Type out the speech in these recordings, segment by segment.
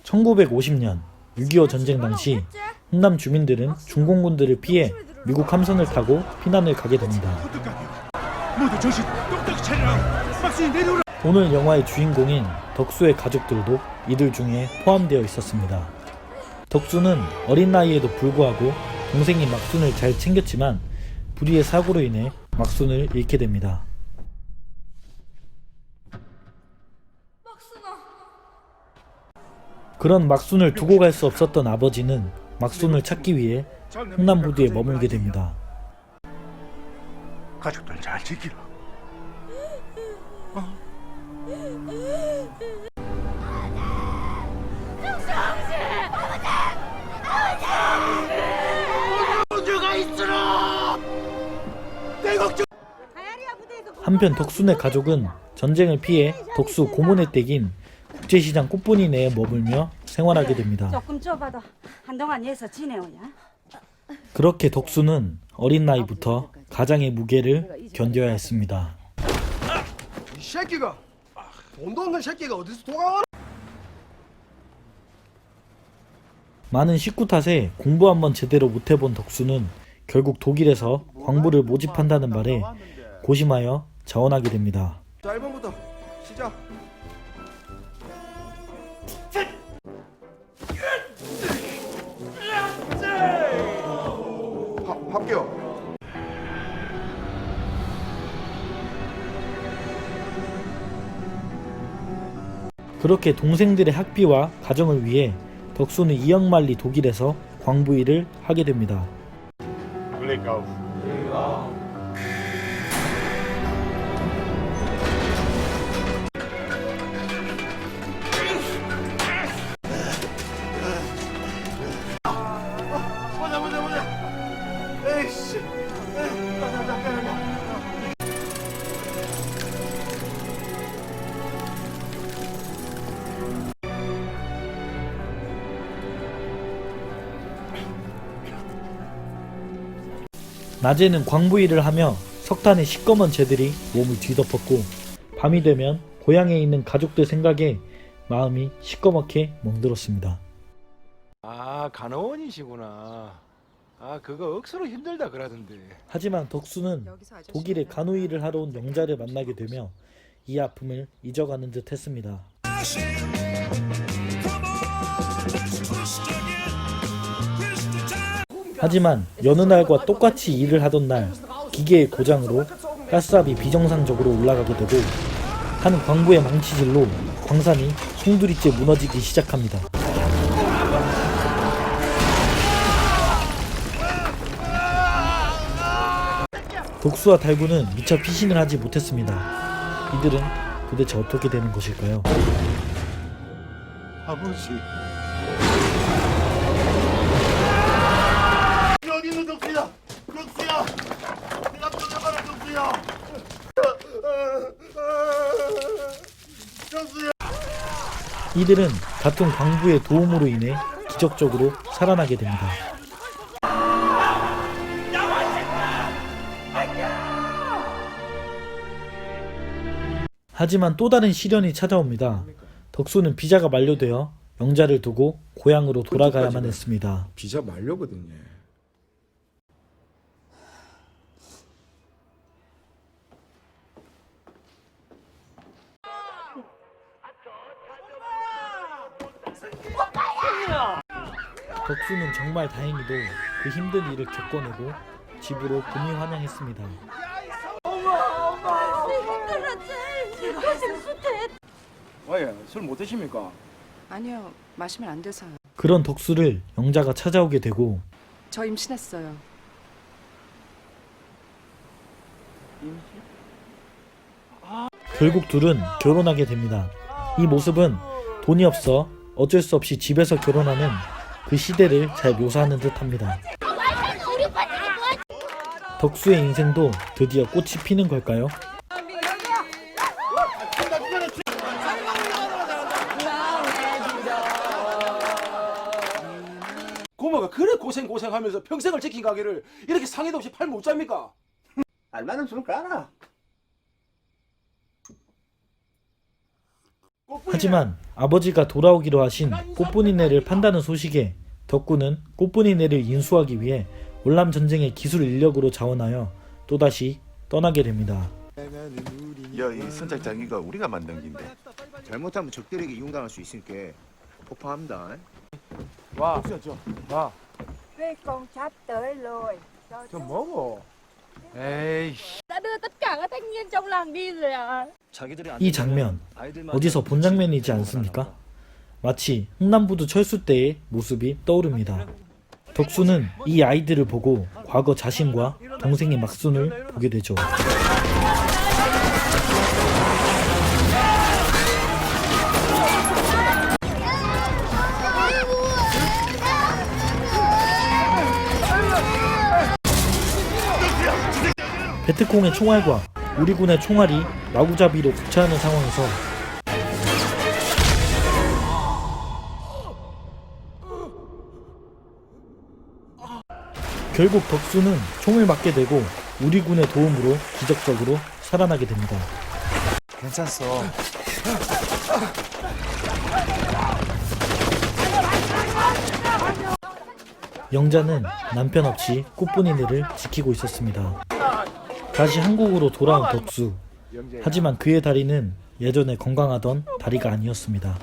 1950년 6.25 전쟁 당시 흥남 주민들은 중공군들을 피해 미국 함선을 타고 피난을 가게 됩니다. 모두 정신 똑똑히 차리라. 박수님 내려오라. 오늘 영화의 주인공인 덕수의 가족들도 이들 중에 포함되어 있었습니다. 덕수는 어린 나이에도 불구하고 동생이 막순을 잘 챙겼지만 불의의 사고로 인해 막순을 잃게 됩니다. 그런 막순을 두고 갈 수 없었던 아버지는 막순을 찾기 위해 흥남부두에 머물게 됩니다. 가족들 잘 지키라. 한편 덕순의 가족은 전쟁을 피해 덕수 고모네 댁인 국제시장 꽃분이 내에 머물며 생활하게 됩니다. 조금 좁아도 한동안 여기서 지내오냐? 그렇게 덕수는 어린 나이부터 가장의 무게를 견뎌야 했습니다. 이 새끼가 돈도 없는 새끼가 어디서 도망을? 많은 식구 탓에 공부 한번 제대로 못해본 덕수는 결국 독일에서 광부를 모집한다는 말에 고심하여 자원하게 됩니다. 자 1번부터 시작. 합격. 그렇게 동생들의 학비와 가정을 위해 덕수는 2억 말리 독일에서 광부 일을 하게 됩니다. 보자. 에이씨. 낮에는 광부 일을 하며 석탄의 시꺼먼 재들이 몸을 뒤덮었고 밤이 되면 고향에 있는 가족들 생각에 마음이 시꺼멓게 멍들었습니다. 아, 간호원이시구나. 아, 그거 억수로 힘들다 그러던데. 하지만 덕수는 독일에 간호 일을 하러 온 영자를 만나게 되며 이 아픔을 잊어가는 듯 했습니다. 하지만 여느 날과 똑같이 일을 하던 날 기계의 고장으로 가스압이 비정상적으로 올라가게 되고 한 광부의 망치질로 광산이 송두리째 무너지기 시작합니다. 덕수와 달구는 미처 피신을 하지 못했습니다. 이들은 도대체 어떻게 되는 것일까요? 아버지. 여기 있는 덕수야. 덕수야. 내가 떠나가라 덕수야. 덕수야. 이들은 같은 광부의 도움으로 인해 기적적으로 살아나게 됩니다. 하지만 또 다른 시련이 찾아옵니다. 덕수는 비자가 만료되어 영자를 두고 고향으로 돌아가야만 했습니다. 비자 만료거든요. 덕수는 정말 다행히도 그 힘든 일을 겪어내고 집으로 금이 환영했습니다. 왜, 술 못 드십니까? 아니요, 마시면 안 돼서요. 그런 덕수를 영자가 찾아오게 되고 저 임신했어요. 결국 둘은 결혼하게 됩니다. 이 모습은 돈이 없어 어쩔 수 없이 집에서 결혼하는 그 시대를 잘 묘사하는 듯합니다. 덕수의 인생도 드디어 꽃이 피는 걸까요? 고모가 그래 고생하면서 평생을 지킨 가게를 이렇게 상의도 없이 팔면 어쩝니까? 알만한 술을 깔아. 하지만 아버지가 돌아오기로 하신 꽃분이네를 판다는 소식에 덕구는 꽃분이네를 인수하기 위해 월남 전쟁의 기술 인력으로 자원하여 또다시 떠나게 됩니다. 야, 이 선착장이가 우리가 만든 긴데. 잘못하면 적들에게 이용당할 수 있으니까 폭파합니다. 와, 와, Cái con sắp tới rồi. 좀 먹어. 에이, Đã đưa tất cả các thanh niên trong làng đi rồi à? 이 장면 어디서 본 장면이지 않습니까? 마치 흥남부두 철수 때의 모습이 떠오릅니다. 덕수는 이 아이들을 보고 과거 자신과 동생의 막순을 보게 되죠. 베트콩의 총알과 우리 군의 총알이 마구잡이로 교차하는 상황에서 결국 덕수는 총을 맞게 되고 우리 군의 도움으로 기적적으로 살아나게 됩니다. 괜찮소. 영자는 남편 없이 꽃분이네를 지키고 있었습니다. 다시 한국으로 돌아온 덕수. 하지만 그의 다리는 예전에 건강하던 다리가 아니었습니다.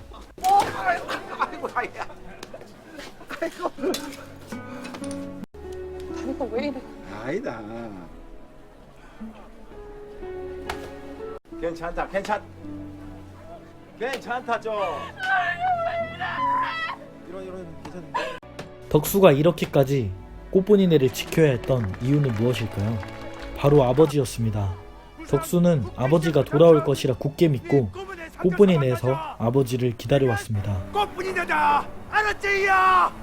아니다. 괜찮다 좀. 덕수가 이렇게까지 꽃분이네를 지켜야 했던 이유는 무엇일까요? 바로 아버지였습니다. 덕수는 아버지가 돌아올 것이라 굳게 믿고 꽃분이네에서 아버지를 기다려왔습니다. 꽃분이네다. 알았지, 야?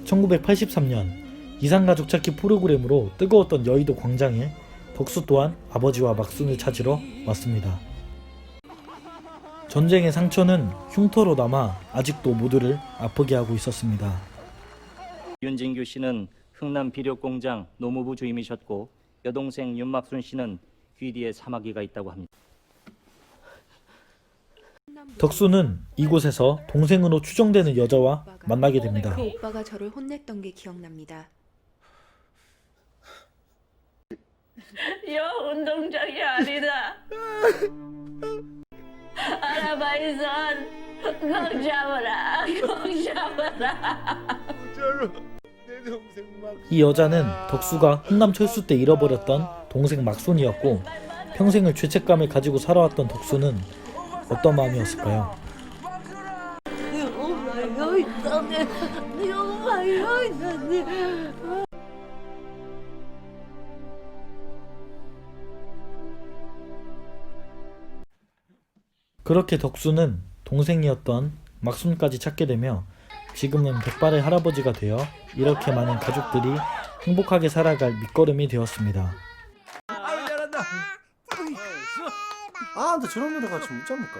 1983년 이산가족 찾기 프로그램으로 뜨거웠던 여의도 광장에 덕수 또한 아버지와 막순을 찾으러 왔습니다. 전쟁의 상처는 흉터로 남아 아직도 모두를 아프게 하고 있었습니다. 윤진규 씨는 흥남 비료공장 노무부 주임이셨고 여동생 윤막순 씨는 귀뒤에 사마귀가 있다고 합니다. 덕수는 이곳에서 동생으로 추정되는 여자와 만나게 됩니다. 그 오빠가 저를 혼냈던 게 기억납니다. 여 운동장이 아니다. 아라바이선 꼭 잡아라. 꼭 잡아라. 이 여자는 덕수가 흥남 철수 때 잃어버렸던 동생 막순이었고 평생을 죄책감을 가지고 살아왔던 덕수는 어떤 마음이었을까요? 그렇게 덕수는 동생이었던 막순까지 찾게 되며 지금은 백발의 할아버지가 되어 이렇게 많은 가족들이 행복하게 살아갈 밑거름이 되었습니다. 아유, 잘한다. 아, 너 저런 노래 같이 못 잡니까?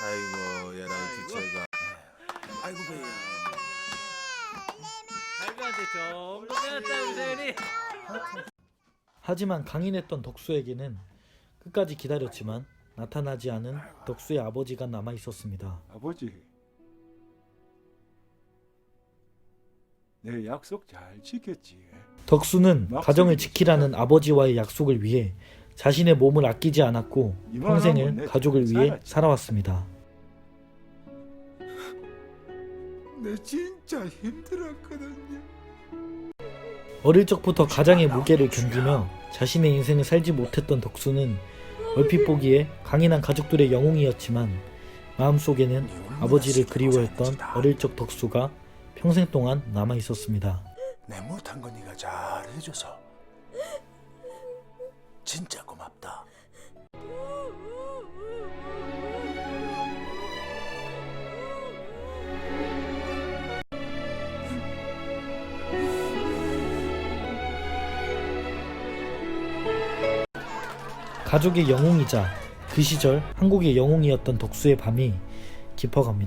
아이고, 얘라 지체가. 아이고, 배야. 할배한테 좀 배웠다 우세연이. 하지만 강인했던 덕수에게는 끝까지 기다렸지만 나타나지 않은 덕수의 아버지가 남아 있었습니다. 아버지, 내 약속 잘 지켰지. 덕수는 가정을 지키라는 아버지와의 약속을 위해 자신의 몸을 아끼지 않았고 평생을 가족을 위해 살아왔습니다. 내 진짜 힘들었거든요. 어릴 적부터 가장의 무게를 견디며 자신의 인생을 살지 못했던 덕수는 얼핏 보기에 강인한 가족들의 영웅이었지만 마음속에는 아버지를 그리워했던 어릴 적 덕수가 평생 동안 남아 있었습니다. 내 못한 거 네가 잘해줘서 진짜 고맙다. 가족의 영웅이자 그 시절 한국의 영웅이었던 덕수의 밤이 깊어갑니다.